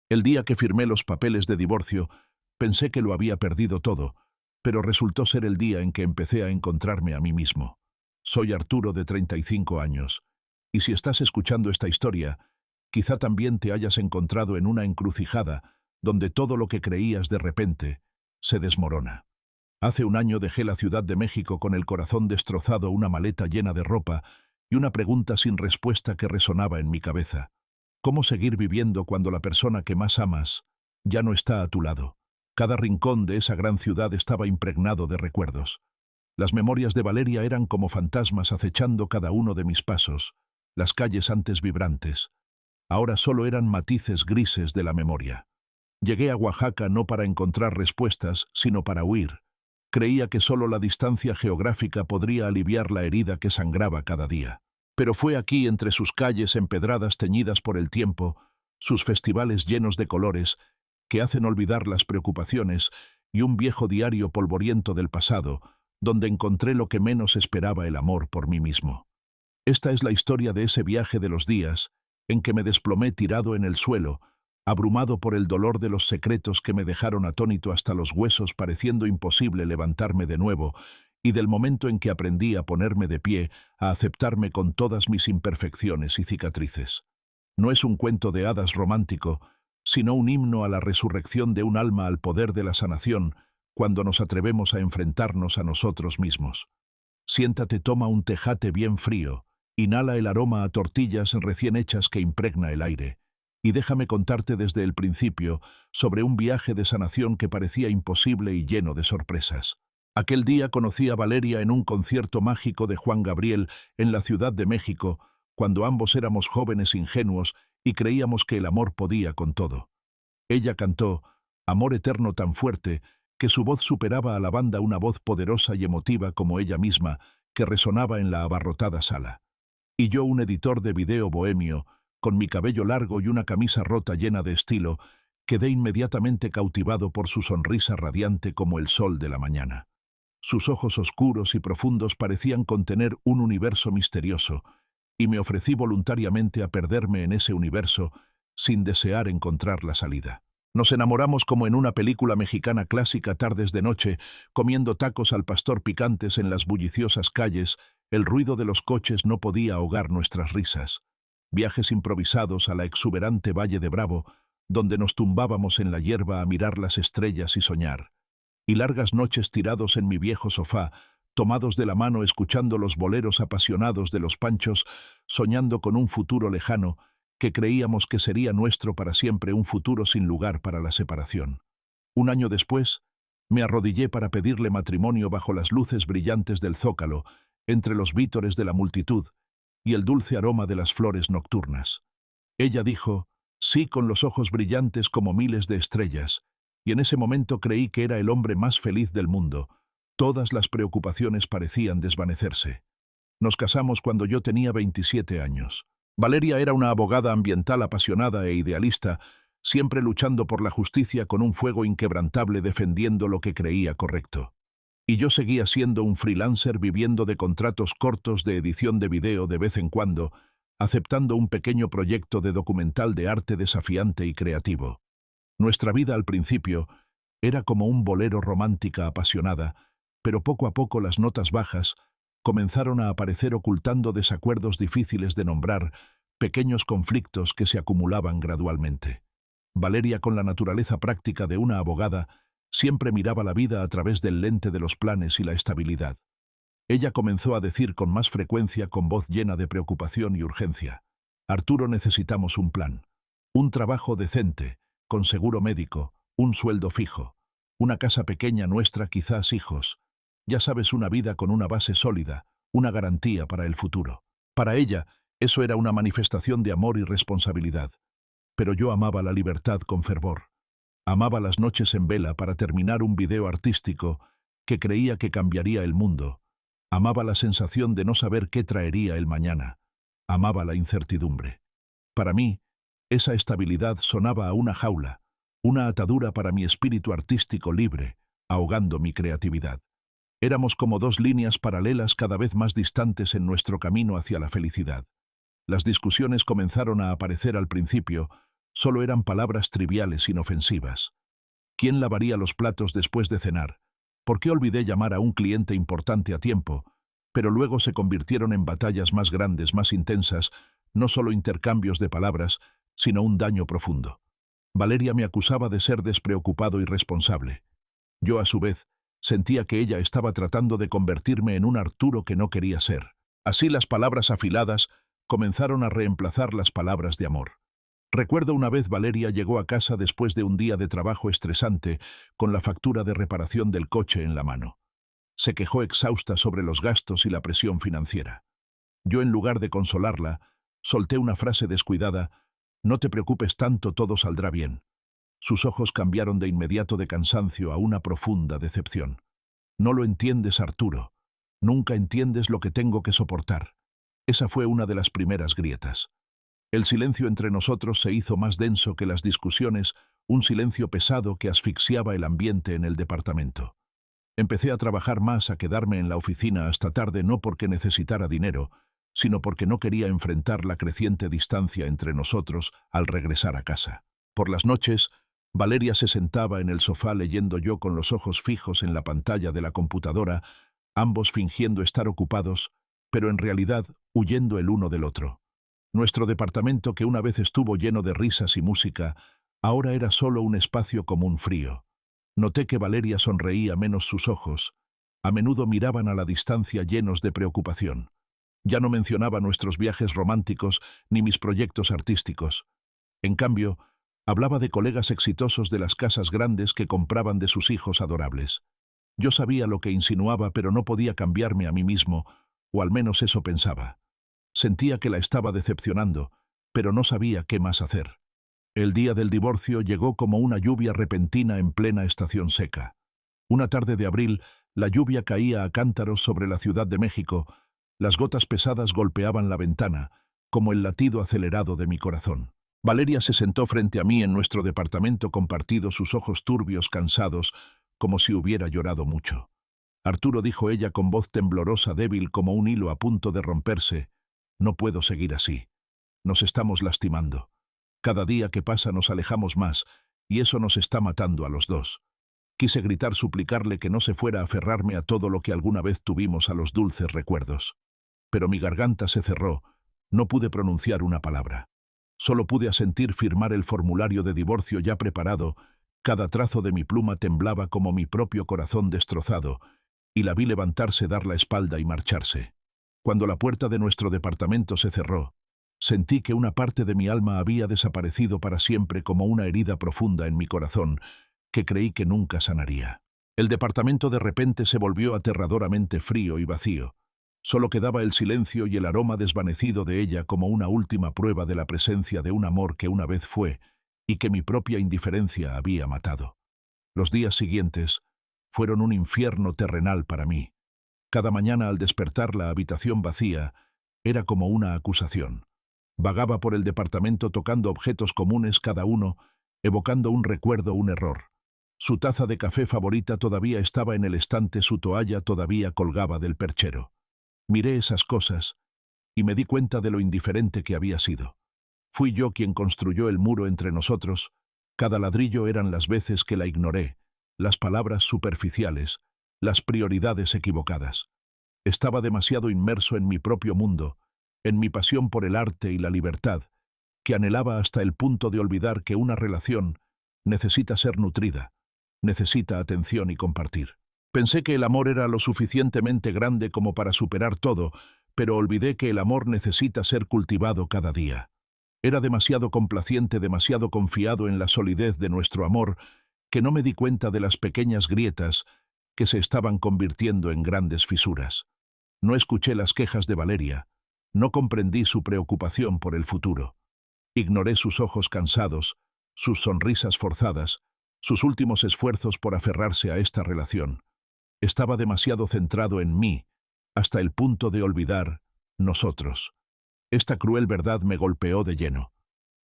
El día que firmé los papeles de divorcio, pensé que lo había perdido todo, pero resultó ser el día en que empecé a encontrarme a mí mismo. Soy Arturo, de 35 años, y si estás escuchando esta historia, quizá también te hayas encontrado en una encrucijada donde todo lo que creías de repente se desmorona. Hace un año dejé la Ciudad de México con el corazón destrozado, una maleta llena de ropa y una pregunta sin respuesta que resonaba en mi cabeza. ¿Cómo seguir viviendo cuando la persona que más amas ya no está a tu lado? Cada rincón de esa gran ciudad estaba impregnado de recuerdos. Las memorias de Valeria eran como fantasmas acechando cada uno de mis pasos. Las calles antes vibrantes, ahora solo eran matices grises de la memoria. Llegué a Oaxaca no para encontrar respuestas, sino para huir. Creía que solo la distancia geográfica podría aliviar la herida que sangraba cada día. Pero fue aquí, entre sus calles empedradas teñidas por el tiempo, sus festivales llenos de colores, que hacen olvidar las preocupaciones, y un viejo diario polvoriento del pasado, donde encontré lo que menos esperaba: el amor por mí mismo. Esta es la historia de ese viaje de los días en que me desplomé tirado en el suelo, abrumado por el dolor de los secretos que me dejaron atónito hasta los huesos, pareciendo imposible levantarme de nuevo, y del momento en que aprendí a ponerme de pie, a aceptarme con todas mis imperfecciones y cicatrices. No es un cuento de hadas romántico, sino un himno a la resurrección de un alma, al poder de la sanación, cuando nos atrevemos a enfrentarnos a nosotros mismos. Siéntate, toma un tejate bien frío, inhala el aroma a tortillas recién hechas que impregna el aire, y déjame contarte desde el principio sobre un viaje de sanación que parecía imposible y lleno de sorpresas. Aquel día conocí a Valeria en un concierto mágico de Juan Gabriel en la Ciudad de México, cuando ambos éramos jóvenes ingenuos y creíamos que el amor podía con todo. Ella cantó Amor Eterno tan fuerte que su voz superaba a la banda, una voz poderosa y emotiva como ella misma, que resonaba en la abarrotada sala. Y yo, un editor de video bohemio, con mi cabello largo y una camisa rota llena de estilo, quedé inmediatamente cautivado por su sonrisa radiante como el sol de la mañana. Sus ojos oscuros y profundos parecían contener un universo misterioso, y me ofrecí voluntariamente a perderme en ese universo sin desear encontrar la salida. Nos enamoramos como en una película mexicana clásica, tardes de noche, comiendo tacos al pastor picantes en las bulliciosas calles. El ruido de los coches no podía ahogar nuestras risas. Viajes improvisados a la exuberante Valle de Bravo, donde nos tumbábamos en la hierba a mirar las estrellas y soñar. Y largas noches tirados en mi viejo sofá, tomados de la mano escuchando los boleros apasionados de los Panchos, soñando con un futuro lejano que creíamos que sería nuestro para siempre, un futuro sin lugar para la separación. Un año después, me arrodillé para pedirle matrimonio bajo las luces brillantes del Zócalo, entre los vítores de la multitud y el dulce aroma de las flores nocturnas. Ella dijo sí con los ojos brillantes como miles de estrellas, y en ese momento creí que era el hombre más feliz del mundo. Todas las preocupaciones parecían desvanecerse. Nos casamos cuando yo tenía 27 años. Valeria era una abogada ambiental apasionada e idealista, siempre luchando por la justicia con un fuego inquebrantable, defendiendo lo que creía correcto. Y yo seguía siendo un freelancer, viviendo de contratos cortos de edición de video de vez en cuando, aceptando un pequeño proyecto de documental de arte desafiante y creativo. Nuestra vida al principio era como un bolero, romántica, apasionada, pero poco a poco las notas bajas comenzaron a aparecer, ocultando desacuerdos difíciles de nombrar, pequeños conflictos que se acumulaban gradualmente. Valeria, con la naturaleza práctica de una abogada, siempre miraba la vida a través del lente de los planes y la estabilidad. Ella comenzó a decir con más frecuencia, con voz llena de preocupación y urgencia: Arturo, necesitamos un plan. Un trabajo decente, con seguro médico, un sueldo fijo, una casa pequeña nuestra, quizás hijos. Ya sabes, una vida con una base sólida, una garantía para el futuro. Para ella, eso era una manifestación de amor y responsabilidad. Pero yo amaba la libertad con fervor. Amaba las noches en vela para terminar un video artístico que creía que cambiaría el mundo. Amaba la sensación de no saber qué traería el mañana. Amaba la incertidumbre. Para mí, esa estabilidad sonaba a una jaula, una atadura para mi espíritu artístico libre, ahogando mi creatividad. Éramos como dos líneas paralelas cada vez más distantes en nuestro camino hacia la felicidad. Las discusiones comenzaron a aparecer al principio, Solo eran palabras triviales, inofensivas. ¿Quién lavaría los platos después de cenar? ¿Por qué olvidé llamar a un cliente importante a tiempo? Pero luego se convirtieron en batallas más grandes, más intensas, no solo intercambios de palabras, sino un daño profundo. Valeria me acusaba de ser despreocupado y irresponsable. Yo, a su vez, sentía que ella estaba tratando de convertirme en un Arturo que no quería ser. Así las palabras afiladas comenzaron a reemplazar las palabras de amor. Recuerdo una vez Valeria llegó a casa después de un día de trabajo estresante con la factura de reparación del coche en la mano. Se quejó exhausta sobre los gastos y la presión financiera. Yo, en lugar de consolarla, solté una frase descuidada: «No te preocupes tanto, todo saldrá bien». Sus ojos cambiaron de inmediato de cansancio a una profunda decepción. «No lo entiendes, Arturo. Nunca entiendes lo que tengo que soportar». Esa fue una de las primeras grietas. El silencio entre nosotros se hizo más denso que las discusiones, un silencio pesado que asfixiaba el ambiente en el departamento. Empecé a trabajar más, a quedarme en la oficina hasta tarde, no porque necesitara dinero, sino porque no quería enfrentar la creciente distancia entre nosotros al regresar a casa. Por las noches, Valeria se sentaba en el sofá leyendo, yo con los ojos fijos en la pantalla de la computadora, ambos fingiendo estar ocupados, pero en realidad huyendo el uno del otro. Nuestro departamento, que una vez estuvo lleno de risas y música, ahora era solo un espacio común frío. Noté que Valeria sonreía menos, sus ojos a menudo miraban a la distancia llenos de preocupación. Ya no mencionaba nuestros viajes románticos ni mis proyectos artísticos. En cambio, hablaba de colegas exitosos, de las casas grandes que compraban, de sus hijos adorables. Yo sabía lo que insinuaba, pero no podía cambiarme a mí mismo, o al menos eso pensaba. Sentía que la estaba decepcionando, pero no sabía qué más hacer. El día del divorcio llegó como una lluvia repentina en plena estación seca. Una tarde de abril, la lluvia caía a cántaros sobre la Ciudad de México. Las gotas pesadas golpeaban la ventana, como el latido acelerado de mi corazón. Valeria se sentó frente a mí en nuestro departamento compartido, sus ojos turbios, cansados, como si hubiera llorado mucho. «Arturo», dijo ella con voz temblorosa, débil como un hilo a punto de romperse, «no puedo seguir así. Nos estamos lastimando. Cada día que pasa nos alejamos más, y eso nos está matando a los dos». Quise gritar, suplicarle que no se fuera a aferrarme a todo lo que alguna vez tuvimos, a los dulces recuerdos. Pero mi garganta se cerró, no pude pronunciar una palabra. Solo pude asentir, firmar el formulario de divorcio ya preparado. Cada trazo de mi pluma temblaba como mi propio corazón destrozado, y la vi levantarse, dar la espalda y marcharse. Cuando la puerta de nuestro departamento se cerró, sentí que una parte de mi alma había desaparecido para siempre, como una herida profunda en mi corazón que creí que nunca sanaría. El departamento de repente se volvió aterradoramente frío y vacío. Solo quedaba el silencio y el aroma desvanecido de ella, como una última prueba de la presencia de un amor que una vez fue y que mi propia indiferencia había matado. Los días siguientes fueron un infierno terrenal para mí. Cada mañana, al despertar, la habitación vacía era como una acusación. Vagaba por el departamento tocando objetos comunes, cada uno evocando un recuerdo, un error. Su taza de café favorita todavía estaba en el estante, su toalla todavía colgaba del perchero. Miré esas cosas y me di cuenta de lo indiferente que había sido. Fui yo quien construyó el muro entre nosotros. Cada ladrillo eran las veces que la ignoré, las palabras superficiales, las prioridades equivocadas. Estaba demasiado inmerso en mi propio mundo, en mi pasión por el arte y la libertad, que anhelaba hasta el punto de olvidar que una relación necesita ser nutrida, necesita atención y compartir. Pensé que el amor era lo suficientemente grande como para superar todo, pero olvidé que el amor necesita ser cultivado cada día. Era demasiado complaciente, demasiado confiado en la solidez de nuestro amor, que no me di cuenta de las pequeñas grietas que se estaban convirtiendo en grandes fisuras. No escuché las quejas de Valeria, no comprendí su preocupación por el futuro. Ignoré sus ojos cansados, sus sonrisas forzadas, sus últimos esfuerzos por aferrarse a esta relación. Estaba demasiado centrado en mí, hasta el punto de olvidar nosotros. Esta cruel verdad me golpeó de lleno.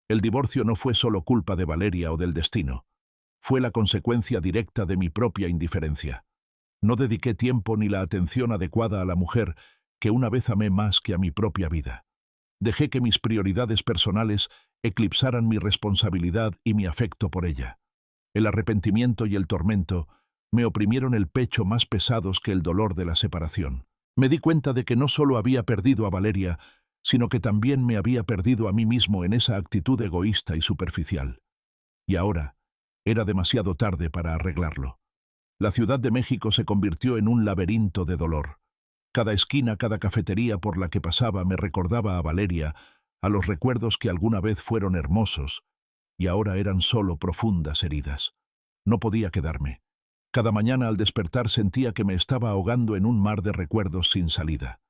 El divorcio no fue solo culpa de Valeria o del destino. Fue la consecuencia directa de mi propia indiferencia. No dediqué tiempo ni la atención adecuada a la mujer que una vez amé más que a mi propia vida. Dejé que mis prioridades personales eclipsaran mi responsabilidad y mi afecto por ella. El arrepentimiento y el tormento me oprimieron el pecho más pesados que el dolor de la separación. Me di cuenta de que no solo había perdido a Valeria, sino que también me había perdido a mí mismo en esa actitud egoísta y superficial. Y ahora era demasiado tarde para arreglarlo. La Ciudad de México se convirtió en un laberinto de dolor. Cada esquina, cada cafetería por la que pasaba me recordaba a Valeria, a los recuerdos que alguna vez fueron hermosos, y ahora eran solo profundas heridas. No podía quedarme. Cada mañana al despertar sentía que me estaba ahogando en un mar de recuerdos sin salida.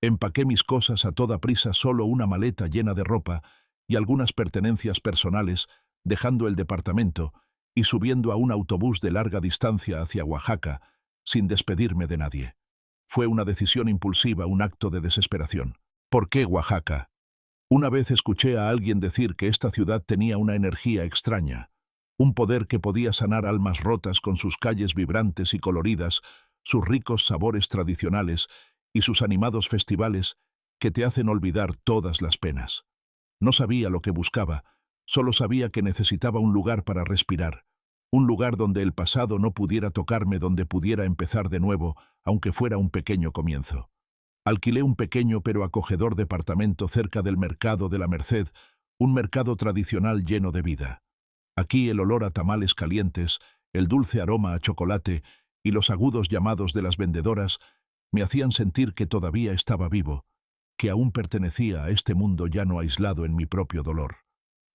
Empaqué mis cosas a toda prisa, solo una maleta llena de ropa y algunas pertenencias personales, dejando el departamento y subiendo a un autobús de larga distancia hacia Oaxaca, sin despedirme de nadie. Fue una decisión impulsiva, un acto de desesperación. ¿Por qué Oaxaca? Una vez escuché a alguien decir que esta ciudad tenía una energía extraña, un poder que podía sanar almas rotas con sus calles vibrantes y coloridas, sus ricos sabores tradicionales y sus animados festivales que te hacen olvidar todas las penas. No sabía lo que buscaba, solo sabía que necesitaba un lugar para respirar, un lugar donde el pasado no pudiera tocarme, donde pudiera empezar de nuevo, aunque fuera un pequeño comienzo. Alquilé un pequeño pero acogedor departamento cerca del mercado de la Merced, un mercado tradicional lleno de vida. Aquí el olor a tamales calientes, el dulce aroma a chocolate y los agudos llamados de las vendedoras me hacían sentir que todavía estaba vivo, que aún pertenecía a este mundo llano aislado en mi propio dolor.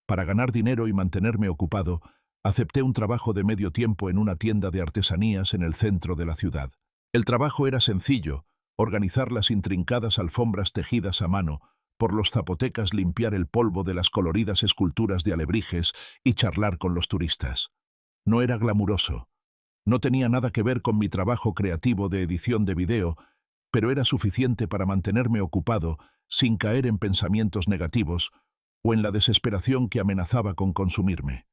Para ganar dinero y mantenerme ocupado, acepté un trabajo de medio tiempo en una tienda de artesanías en el centro de la ciudad. El trabajo era sencillo: organizar las intrincadas alfombras tejidas a mano, por los zapotecas limpiar el polvo de las coloridas esculturas de alebrijes y charlar con los turistas. No era glamuroso. No tenía nada que ver con mi trabajo creativo de edición de video, pero era suficiente para mantenerme ocupado sin caer en pensamientos negativos o en la desesperación que amenazaba con consumirme.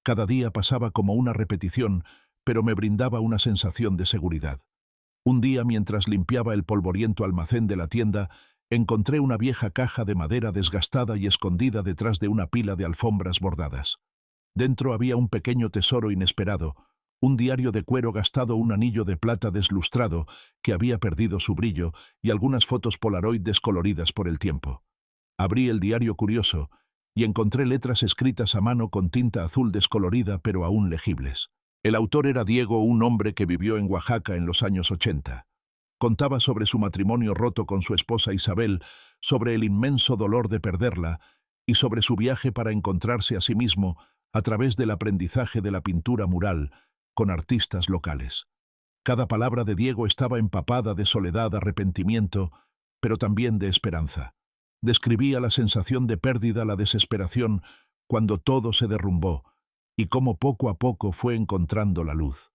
Cada día pasaba como una repetición, pero me brindaba una sensación de seguridad. Un día, mientras limpiaba el polvoriento almacén de la tienda, encontré una vieja caja de madera desgastada y escondida detrás de una pila de alfombras bordadas. Dentro había un pequeño tesoro inesperado, un diario de cuero gastado, un anillo de plata deslustrado que había perdido su brillo y algunas fotos Polaroid descoloridas por el tiempo. Abrí el diario curioso y encontré letras escritas a mano con tinta azul descolorida pero aún legibles. El autor era Diego, un hombre que vivió en Oaxaca en los años 80. Contaba sobre su matrimonio roto con su esposa Isabel, sobre el inmenso dolor de perderla y sobre su viaje para encontrarse a sí mismo a través del aprendizaje de la pintura mural con artistas locales. Cada palabra de Diego estaba empapada de soledad, arrepentimiento, pero también de esperanza. Describía la sensación de pérdida, la desesperación, cuando todo se derrumbó, y cómo poco a poco fue encontrando la luz.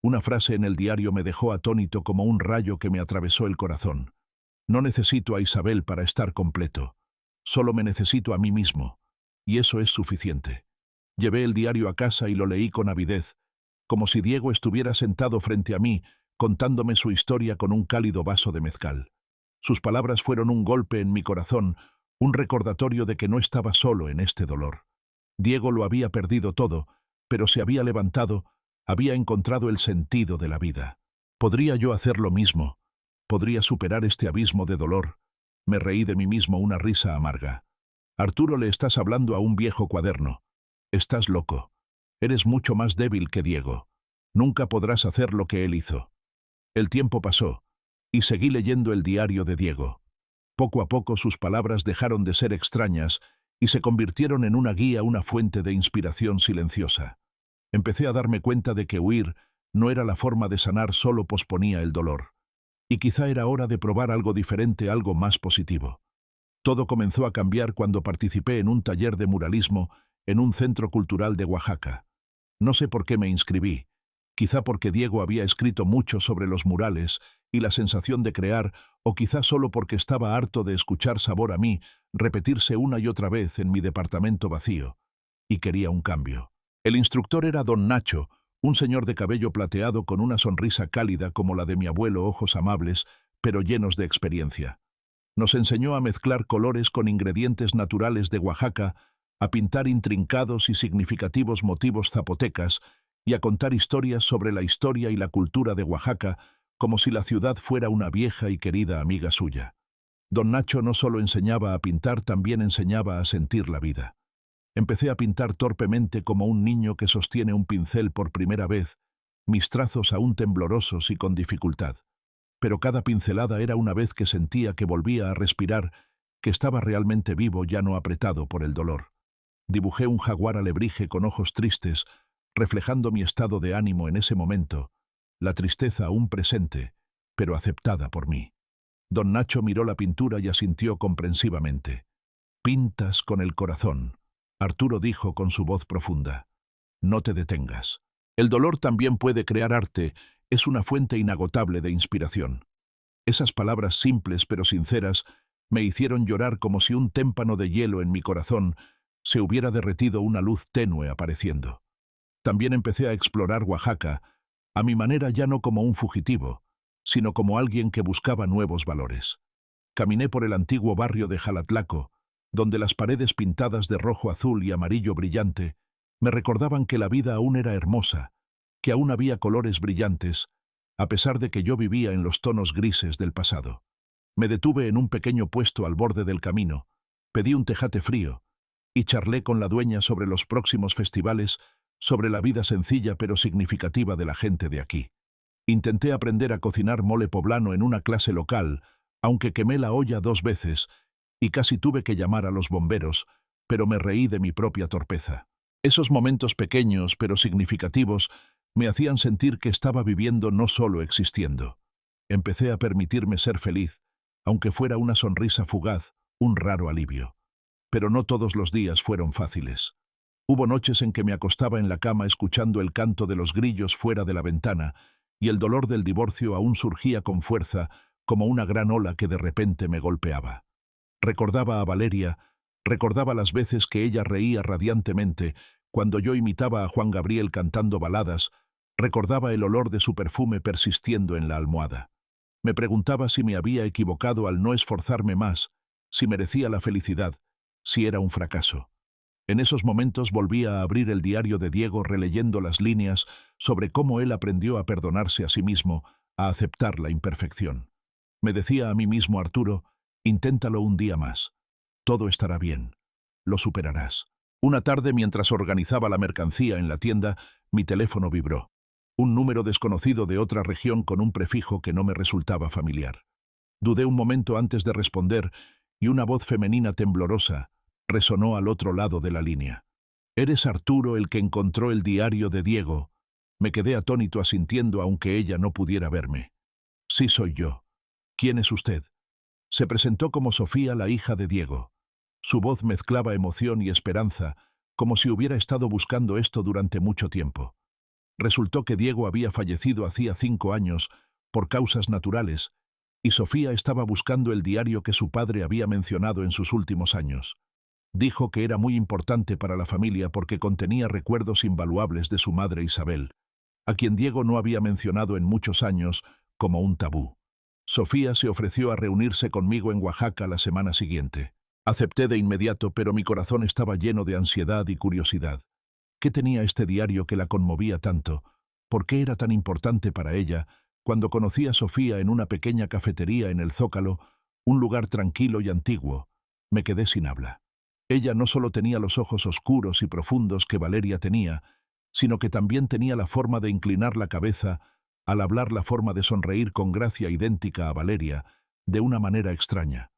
Una frase en el diario me dejó atónito como un rayo que me atravesó el corazón. No necesito a Isabel para estar completo. Solo me necesito a mí mismo, y eso es suficiente. Llevé el diario a casa y lo leí con avidez, como si Diego estuviera sentado frente a mí, contándome su historia con un cálido vaso de mezcal. Sus palabras fueron un golpe en mi corazón, un recordatorio de que no estaba solo en este dolor. Diego lo había perdido todo, pero se había levantado, había encontrado el sentido de la vida. ¿Podría yo hacer lo mismo? ¿Podría superar este abismo de dolor? Me reí de mí mismo, una risa amarga. Arturo, le estás hablando a un viejo cuaderno. Estás loco. Eres mucho más débil que Diego. Nunca podrás hacer lo que él hizo. El tiempo pasó, y seguí leyendo el diario de Diego. Poco a poco sus palabras dejaron de ser extrañas y se convirtieron en una guía, una fuente de inspiración silenciosa. Empecé a darme cuenta de que huir no era la forma de sanar, solo posponía el dolor. Y quizá era hora de probar algo diferente, algo más positivo. Todo comenzó a cambiar cuando participé en un taller de muralismo en un centro cultural de Oaxaca. No sé por qué me inscribí, quizá porque Diego había escrito mucho sobre los murales y la sensación de crear, o quizá solo porque estaba harto de escuchar Sabor a mí repetirse una y otra vez en mi departamento vacío, y quería un cambio. El instructor era don Nacho, un señor de cabello plateado con una sonrisa cálida como la de mi abuelo, ojos amables, pero llenos de experiencia. Nos enseñó a mezclar colores con ingredientes naturales de Oaxaca, a pintar intrincados y significativos motivos zapotecas y a contar historias sobre la historia y la cultura de Oaxaca como si la ciudad fuera una vieja y querida amiga suya. Don Nacho no solo enseñaba a pintar, también enseñaba a sentir la vida. Empecé a pintar torpemente como un niño que sostiene un pincel por primera vez, mis trazos aún temblorosos y con dificultad. Pero cada pincelada era una vez que sentía que volvía a respirar, que estaba realmente vivo, ya no apretado por el dolor. Dibujé un jaguar alebrije con ojos tristes, reflejando mi estado de ánimo en ese momento, la tristeza aún presente, pero aceptada por mí. Don Nacho miró la pintura y asintió comprensivamente. «Pintas con el corazón», Arturo dijo con su voz profunda. «No te detengas. El dolor también puede crear arte, es una fuente inagotable de inspiración». Esas palabras simples pero sinceras me hicieron llorar como si un témpano de hielo en mi corazón se hubiera derretido, una luz tenue apareciendo. También empecé a explorar Oaxaca, a mi manera, ya no como un fugitivo, sino como alguien que buscaba nuevos valores. Caminé por el antiguo barrio de Jalatlaco, donde las paredes pintadas de rojo, azul y amarillo brillante me recordaban que la vida aún era hermosa, que aún había colores brillantes, a pesar de que yo vivía en los tonos grises del pasado. Me detuve en un pequeño puesto al borde del camino, pedí un tejate frío y charlé con la dueña sobre los próximos festivales, sobre la vida sencilla pero significativa de la gente de aquí. Intenté aprender a cocinar mole poblano en una clase local, aunque quemé la olla 2 veces y casi tuve que llamar a los bomberos, pero me reí de mi propia torpeza. Esos momentos pequeños pero significativos me hacían sentir que estaba viviendo, no solo existiendo. Empecé a permitirme ser feliz, aunque fuera una sonrisa fugaz, un raro alivio. Pero no todos los días fueron fáciles. Hubo noches en que me acostaba en la cama escuchando el canto de los grillos fuera de la ventana, y el dolor del divorcio aún surgía con fuerza, como una gran ola que de repente me golpeaba. Recordaba a Valeria, recordaba las veces que ella reía radiantemente cuando yo imitaba a Juan Gabriel cantando baladas, recordaba el olor de su perfume persistiendo en la almohada. Me preguntaba si me había equivocado al no esforzarme más, si merecía la felicidad, si era un fracaso. En esos momentos volvía a abrir el diario de Diego, releyendo las líneas sobre cómo él aprendió a perdonarse a sí mismo, a aceptar la imperfección. Me decía a mí mismo: Arturo, inténtalo un día más. Todo estará bien. Lo superarás. Una tarde, mientras organizaba la mercancía en la tienda, mi teléfono vibró. Un número desconocido de otra región con un prefijo que no me resultaba familiar. Dudé un momento antes de responder y una voz femenina temblorosa resonó al otro lado de la línea. «¿Eres Arturo, el que encontró el diario de Diego?». Me quedé atónito, asintiendo aunque ella no pudiera verme. «Sí, soy yo». «¿Quién es usted?». Se presentó como Sofía, la hija de Diego. Su voz mezclaba emoción y esperanza, como si hubiera estado buscando esto durante mucho tiempo. Resultó que Diego había fallecido hacía 5 años por causas naturales, y Sofía estaba buscando el diario que su padre había mencionado en sus últimos años. Dijo que era muy importante para la familia porque contenía recuerdos invaluables de su madre Isabel, a quien Diego no había mencionado en muchos años, como un tabú. Sofía se ofreció a reunirse conmigo en Oaxaca la semana siguiente. Acepté de inmediato, pero mi corazón estaba lleno de ansiedad y curiosidad. ¿Qué tenía este diario que la conmovía tanto? ¿Por qué era tan importante para ella? Cuando conocí a Sofía en una pequeña cafetería en el Zócalo, un lugar tranquilo y antiguo, me quedé sin habla. Ella no solo tenía los ojos oscuros y profundos que Valeria tenía, sino que también tenía la forma de inclinar la cabeza, al hablar la forma de sonreír con gracia idéntica a Valeria, de una manera extraña.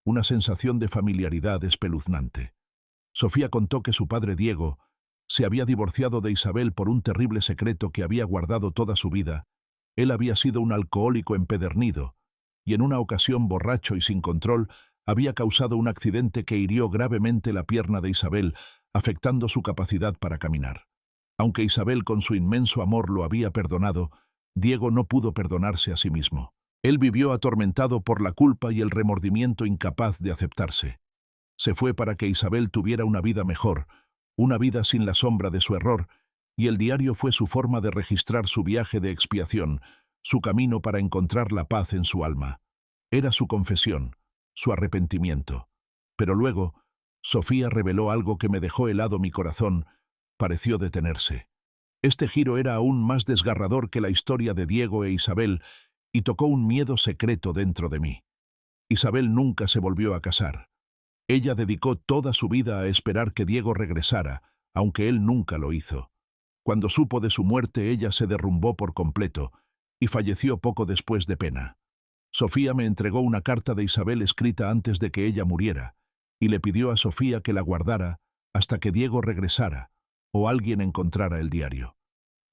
Una sensación de familiaridad espeluznante. Sofía contó que su padre Diego se había divorciado de Isabel por un terrible secreto que había guardado toda su vida. Él había sido un alcohólico empedernido, y en una ocasión, borracho y sin control, había causado un accidente que hirió gravemente la pierna de Isabel, afectando su capacidad para caminar. Aunque Isabel con su inmenso amor lo había perdonado, Diego no pudo perdonarse a sí mismo. Él vivió atormentado por la culpa y el remordimiento, incapaz de aceptarse. Se fue para que Isabel tuviera una vida mejor, una vida sin la sombra de su error, y el diario fue su forma de registrar su viaje de expiación, su camino para encontrar la paz en su alma. Era su confesión, su arrepentimiento. Pero luego, Sofía reveló algo que me dejó helado mi corazón. Pareció detenerse. Este giro era aún más desgarrador que la historia de Diego e Isabel y tocó un miedo secreto dentro de mí. Isabel nunca se volvió a casar. Ella dedicó toda su vida a esperar que Diego regresara, aunque él nunca lo hizo. Cuando supo de su muerte, ella se derrumbó por completo y falleció poco después de pena. Sofía me entregó una carta de Isabel escrita antes de que ella muriera, y le pidió a Sofía que la guardara hasta que Diego regresara o alguien encontrara el diario.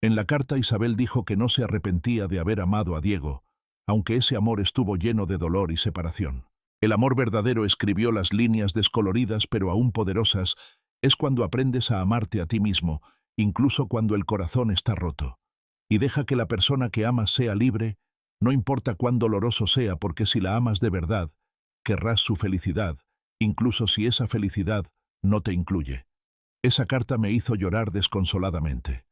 En la carta Isabel dijo que no se arrepentía de haber amado a Diego, aunque ese amor estuvo lleno de dolor y separación. El amor verdadero, escribió las líneas descoloridas pero aún poderosas, es cuando aprendes a amarte a ti mismo, incluso cuando el corazón está roto. Y deja que la persona que amas sea libre, no importa cuán doloroso sea, porque si la amas de verdad, querrás su felicidad, incluso si esa felicidad no te incluye. Esa carta me hizo llorar desconsoladamente.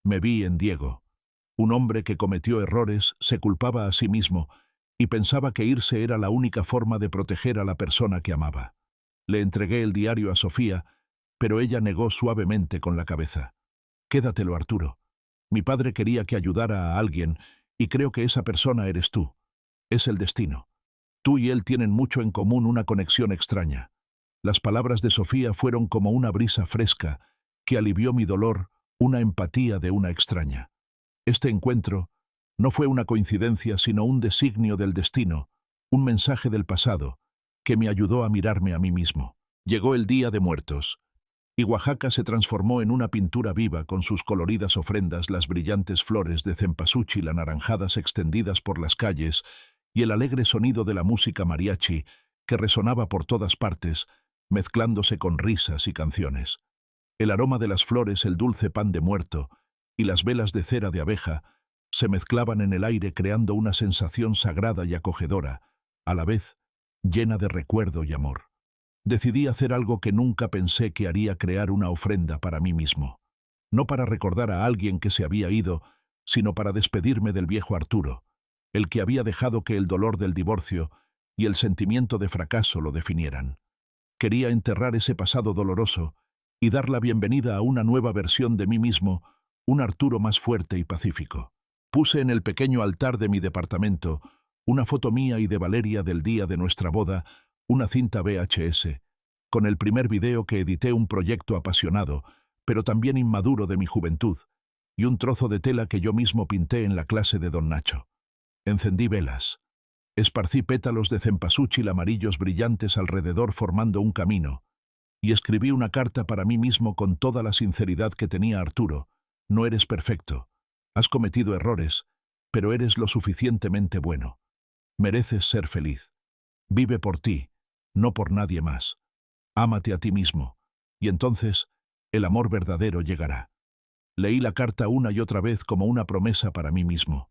Me vi en Diego, un hombre que cometió errores, se culpaba a sí mismo y pensaba que irse era la única forma de proteger a la persona que amaba. Le entregué el diario a Sofía, pero ella negó suavemente con la cabeza. Quédatelo, Arturo. Mi padre quería que ayudara a alguien y creo que esa persona eres tú. Es el destino. Tú y él tienen mucho en común, una conexión extraña. Las palabras de Sofía fueron como una brisa fresca que alivió mi dolor, una empatía de una extraña. Este encuentro no fue una coincidencia, sino un designio del destino, un mensaje del pasado, que me ayudó a mirarme a mí mismo. Llegó el Día de Muertos, y Oaxaca se transformó en una pintura viva con sus coloridas ofrendas, las brillantes flores de cempasúchil anaranjadas extendidas por las calles y el alegre sonido de la música mariachi que resonaba por todas partes, mezclándose con risas y canciones. El aroma de las flores, el dulce pan de muerto y las velas de cera de abeja se mezclaban en el aire creando una sensación sagrada y acogedora, a la vez llena de recuerdo y amor. Decidí hacer algo que nunca pensé que haría: crear una ofrenda para mí mismo. No para recordar a alguien que se había ido, sino para despedirme del viejo Arturo, el que había dejado que el dolor del divorcio y el sentimiento de fracaso lo definieran. Quería enterrar ese pasado doloroso y dar la bienvenida a una nueva versión de mí mismo, un Arturo más fuerte y pacífico. Puse en el pequeño altar de mi departamento una foto mía y de Valeria del día de nuestra boda, una cinta VHS, con el primer video que edité, un proyecto apasionado, pero también inmaduro de mi juventud, y un trozo de tela que yo mismo pinté en la clase de Don Nacho. Encendí velas. Esparcí pétalos de cempasúchil amarillos brillantes alrededor formando un camino, y escribí una carta para mí mismo con toda la sinceridad que tenía: Arturo, no eres perfecto, has cometido errores, pero eres lo suficientemente bueno. Mereces ser feliz. Vive por ti, no por nadie más. Ámate a ti mismo, y entonces el amor verdadero llegará. Leí la carta una y otra vez como una promesa para mí mismo.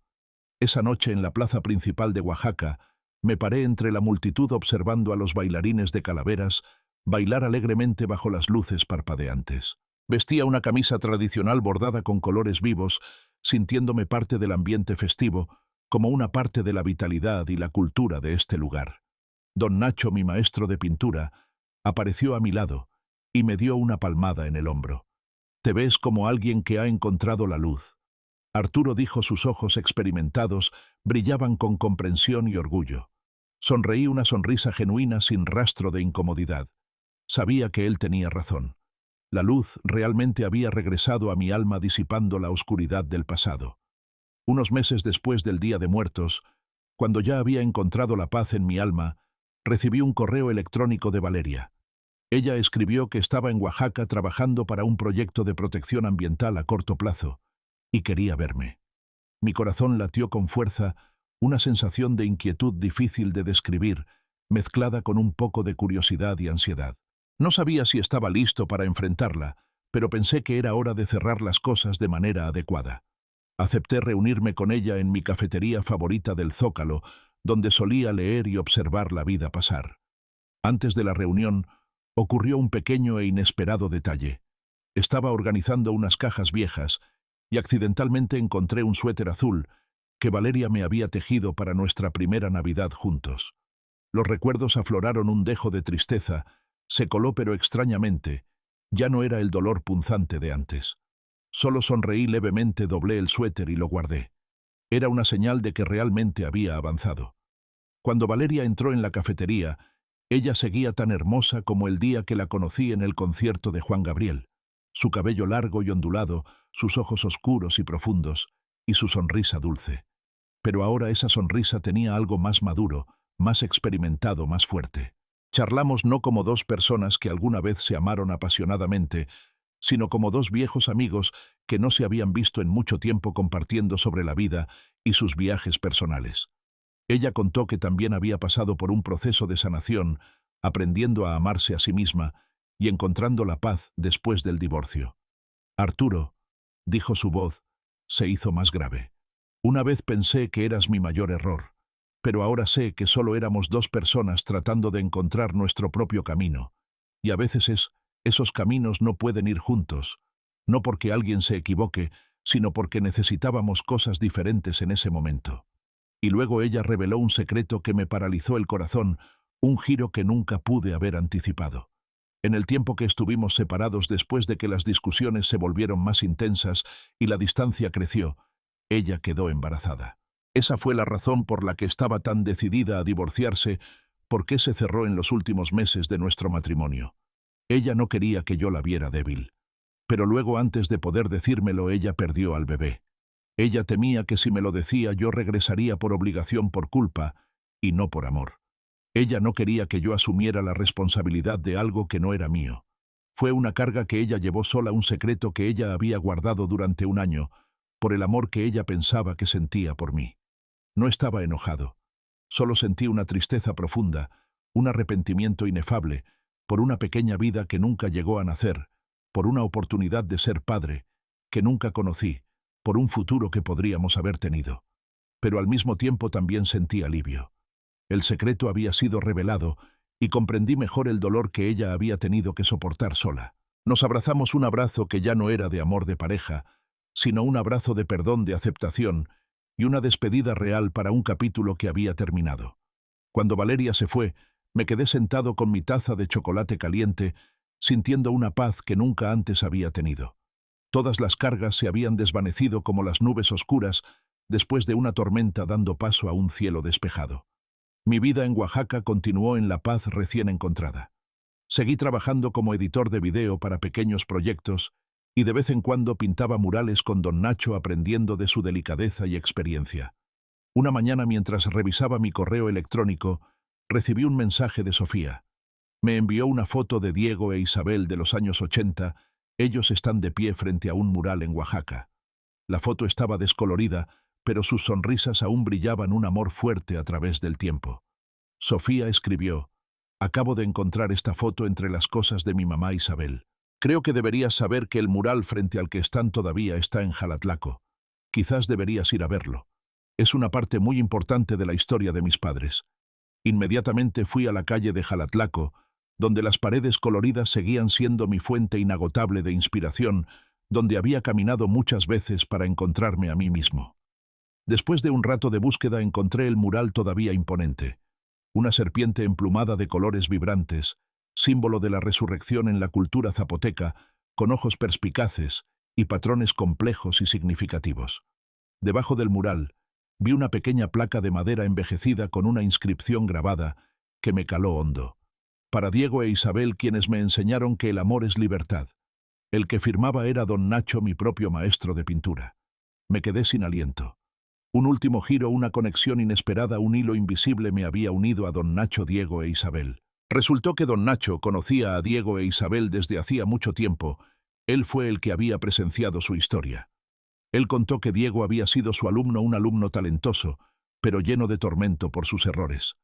Esa noche en la plaza principal de Oaxaca, me paré entre la multitud observando a los bailarines de calaveras bailar alegremente bajo las luces parpadeantes. Vestía una camisa tradicional bordada con colores vivos, sintiéndome parte del ambiente festivo, como una parte de la vitalidad y la cultura de este lugar. Don Nacho, mi maestro de pintura, apareció a mi lado y me dio una palmada en el hombro. Te ves como alguien que ha encontrado la luz. Arturo, dijo, sus ojos experimentados brillaban con comprensión y orgullo. Sonreí una sonrisa genuina sin rastro de incomodidad. Sabía que él tenía razón. La luz realmente había regresado a mi alma, disipando la oscuridad del pasado. Unos meses después del Día de Muertos, cuando ya había encontrado la paz en mi alma, recibí un correo electrónico de Valeria. Ella escribió que estaba en Oaxaca trabajando para un proyecto de protección ambiental a corto plazo y quería verme. Mi corazón latió con fuerza, una sensación de inquietud difícil de describir, mezclada con un poco de curiosidad y ansiedad. No sabía si estaba listo para enfrentarla, pero pensé que era hora de cerrar las cosas de manera adecuada. Acepté reunirme con ella en mi cafetería favorita del Zócalo, donde solía leer y observar la vida pasar. Antes de la reunión, ocurrió un pequeño e inesperado detalle. Estaba organizando unas cajas viejas y accidentalmente encontré un suéter azul que Valeria me había tejido para nuestra primera Navidad juntos. Los recuerdos afloraron, un dejo de tristeza, Se coló, pero extrañamente, ya no era el dolor punzante de antes. Solo sonreí levemente, doblé el suéter y lo guardé. Era una señal de que realmente había avanzado. Cuando Valeria entró en la cafetería, ella seguía tan hermosa como el día que la conocí en el concierto de Juan Gabriel. Su cabello largo y ondulado, sus ojos oscuros y profundos, y su sonrisa dulce. Pero ahora esa sonrisa tenía algo más maduro, más experimentado, más fuerte. Charlamos no como dos personas que alguna vez se amaron apasionadamente, sino como dos viejos amigos que no se habían visto en mucho tiempo, compartiendo sobre la vida y sus viajes personales. Ella contó que también había pasado por un proceso de sanación, aprendiendo a amarse a sí misma y encontrando la paz después del divorcio. «Arturo», dijo, su voz, se hizo más grave. «Una vez pensé que eras mi mayor error, pero ahora sé que solo éramos dos personas tratando de encontrar nuestro propio camino. Y a veces esos caminos no pueden ir juntos, no porque alguien se equivoque, sino porque necesitábamos cosas diferentes en ese momento». Y luego ella reveló un secreto que me paralizó el corazón, un giro que nunca pude haber anticipado. En el tiempo que estuvimos separados, después de que las discusiones se volvieron más intensas y la distancia creció, ella quedó embarazada. Esa fue la razón por la que estaba tan decidida a divorciarse, porque se cerró en los últimos meses de nuestro matrimonio. Ella no quería que yo la viera débil. Pero luego, antes de poder decírmelo, ella perdió al bebé. Ella temía que si me lo decía yo regresaría por obligación, por culpa, y no por amor. Ella no quería que yo asumiera la responsabilidad de algo que no era mío. Fue una carga que ella llevó sola, un secreto que ella había guardado durante un año, por el amor que ella pensaba que sentía por mí. No estaba enojado. Solo sentí una tristeza profunda, un arrepentimiento inefable, por una pequeña vida que nunca llegó a nacer, por una oportunidad de ser padre, que nunca conocí, por un futuro que podríamos haber tenido. Pero al mismo tiempo también sentí alivio. El secreto había sido revelado y comprendí mejor el dolor que ella había tenido que soportar sola. Nos abrazamos, un abrazo que ya no era de amor de pareja, sino un abrazo de perdón, de aceptación y una despedida real para un capítulo que había terminado. Cuando Valeria se fue, me quedé sentado con mi taza de chocolate caliente, sintiendo una paz que nunca antes había tenido. Todas las cargas se habían desvanecido como las nubes oscuras después de una tormenta, dando paso a un cielo despejado. Mi vida en Oaxaca continuó en la paz recién encontrada. Seguí trabajando como editor de video para pequeños proyectos y de vez en cuando pintaba murales con don Nacho, aprendiendo de su delicadeza y experiencia. Una mañana, mientras revisaba mi correo electrónico, recibí un mensaje de Sofía. Me envió una foto de Diego e Isabel de los años 80. Ellos están de pie frente a un mural en Oaxaca. La foto estaba descolorida, pero sus sonrisas aún brillaban, un amor fuerte a través del tiempo. Sofía escribió: «Acabo de encontrar esta foto entre las cosas de mi mamá Isabel. Creo que deberías saber que el mural frente al que están todavía está en Jalatlaco. Quizás deberías ir a verlo. Es una parte muy importante de la historia de mis padres». Inmediatamente fui a la calle de Jalatlaco, donde las paredes coloridas seguían siendo mi fuente inagotable de inspiración, donde había caminado muchas veces para encontrarme a mí mismo. Después de un rato de búsqueda encontré el mural todavía imponente. Una serpiente emplumada de colores vibrantes, símbolo de la resurrección en la cultura zapoteca, con ojos perspicaces y patrones complejos y significativos. Debajo del mural vi una pequeña placa de madera envejecida con una inscripción grabada que me caló hondo. Para Diego e Isabel, quienes me enseñaron que el amor es libertad. El que firmaba era don Nacho, mi propio maestro de pintura. Me quedé sin aliento. Un último giro, una conexión inesperada, un hilo invisible me había unido a don Nacho, Diego e Isabel. Resultó que don Nacho conocía a Diego e Isabel desde hacía mucho tiempo. Él fue el que había presenciado su historia. Él contó que Diego había sido su alumno, un alumno talentoso, pero lleno de tormento por sus errores.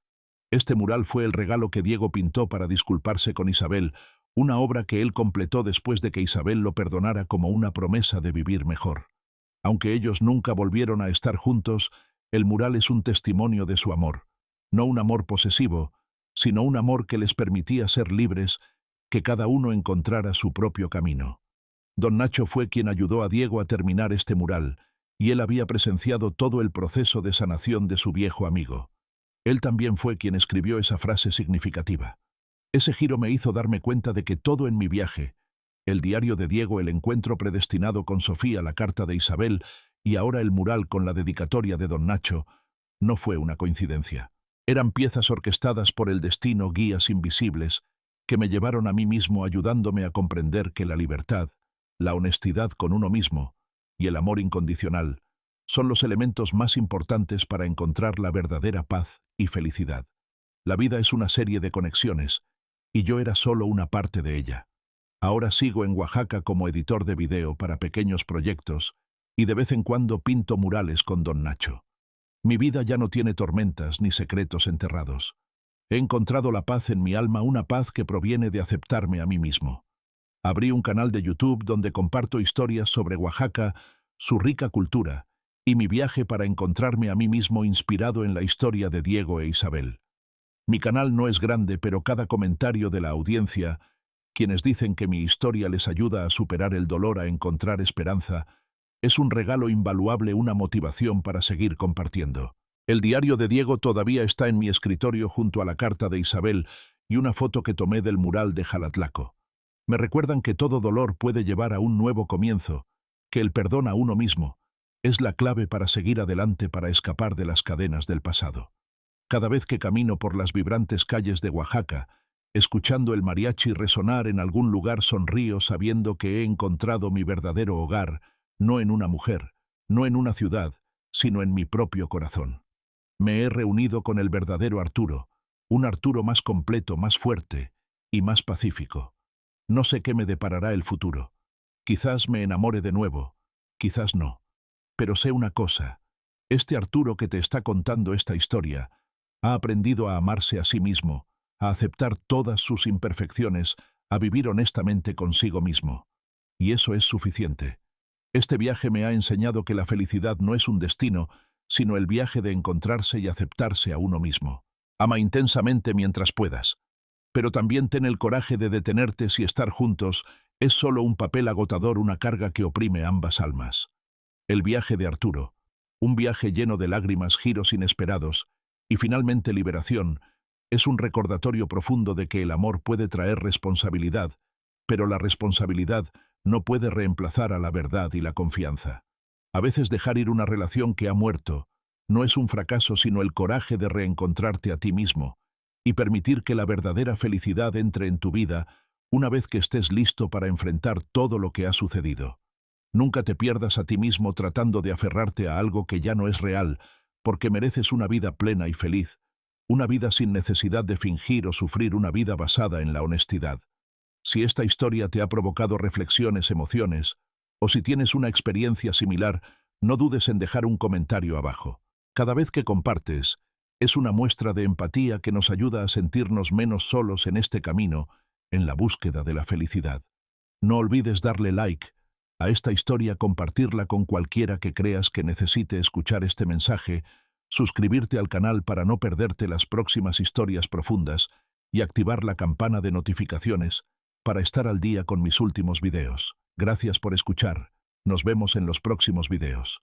Este mural fue el regalo que Diego pintó para disculparse con Isabel, una obra que él completó después de que Isabel lo perdonara, como una promesa de vivir mejor. Aunque ellos nunca volvieron a estar juntos, el mural es un testimonio de su amor. No un amor posesivo, sino un amor que les permitía ser libres, que cada uno encontrara su propio camino. Don Nacho fue quien ayudó a Diego a terminar este mural, y él había presenciado todo el proceso de sanación de su viejo amigo. Él también fue quien escribió esa frase significativa: Ese giro me hizo darme cuenta de que todo en mi viaje, el diario de Diego, el encuentro predestinado con Sofía, la carta de Isabel y ahora el mural con la dedicatoria de don Nacho, no fue una coincidencia. Eran piezas orquestadas por el destino, guías invisibles, que me llevaron a mí mismo, ayudándome a comprender que la libertad, la honestidad con uno mismo y el amor incondicional son los elementos más importantes para encontrar la verdadera paz y felicidad. La vida es una serie de conexiones, y yo era solo una parte de ella. Ahora sigo en Oaxaca como editor de video para pequeños proyectos y de vez en cuando pinto murales con don Nacho. Mi vida ya no tiene tormentas ni secretos enterrados. He encontrado la paz en mi alma, una paz que proviene de aceptarme a mí mismo. Abrí un canal de YouTube donde comparto historias sobre Oaxaca, su rica cultura y mi viaje para encontrarme a mí mismo, inspirado en la historia de Diego e Isabel. Mi canal no es grande, pero cada comentario de la audiencia, quienes dicen que mi historia les ayuda a superar el dolor, a encontrar esperanza, es un regalo invaluable, una motivación para seguir compartiendo. El diario de Diego todavía está en mi escritorio junto a la carta de Isabel y una foto que tomé del mural de Jalatlaco. Me recuerdan que todo dolor puede llevar a un nuevo comienzo, que el perdón a uno mismo es la clave para seguir adelante, para escapar de las cadenas del pasado. Cada vez que camino por las vibrantes calles de Oaxaca, escuchando el mariachi resonar en algún lugar, sonrío sabiendo que he encontrado mi verdadero hogar, no en una mujer, no en una ciudad, sino en mi propio corazón. Me he reunido con el verdadero Arturo, un Arturo más completo, más fuerte y más pacífico. No sé qué me deparará el futuro. Quizás me enamore de nuevo, quizás no. Pero sé una cosa, este Arturo que te está contando esta historia ha aprendido a amarse a sí mismo, a aceptar todas sus imperfecciones, a vivir honestamente consigo mismo. Y eso es suficiente. Este viaje me ha enseñado que la felicidad no es un destino, sino el viaje de encontrarse y aceptarse a uno mismo. Ama intensamente mientras puedas. Pero también ten el coraje de detenerte si estar juntos es solo un papel agotador, una carga que oprime ambas almas. El viaje de Arturo, un viaje lleno de lágrimas, giros inesperados y finalmente liberación, es un recordatorio profundo de que el amor puede traer responsabilidad, pero la responsabilidad no puede reemplazar a la verdad y la confianza. A veces dejar ir una relación que ha muerto no es un fracaso, sino el coraje de reencontrarte a ti mismo y permitir que la verdadera felicidad entre en tu vida una vez que estés listo para enfrentar todo lo que ha sucedido. Nunca te pierdas a ti mismo tratando de aferrarte a algo que ya no es real, porque mereces una vida plena y feliz, una vida sin necesidad de fingir o sufrir, una vida basada en la honestidad. Si esta historia te ha provocado reflexiones, emociones, o si tienes una experiencia similar, no dudes en dejar un comentario abajo. Cada vez que compartes, es una muestra de empatía que nos ayuda a sentirnos menos solos en este camino, en la búsqueda de la felicidad. No olvides darle like a esta historia, compartirla con cualquiera que creas que necesite escuchar este mensaje, suscribirte al canal para no perderte las próximas historias profundas y activar la campana de notificaciones para estar al día con mis últimos videos. Gracias por escuchar. Nos vemos en los próximos videos.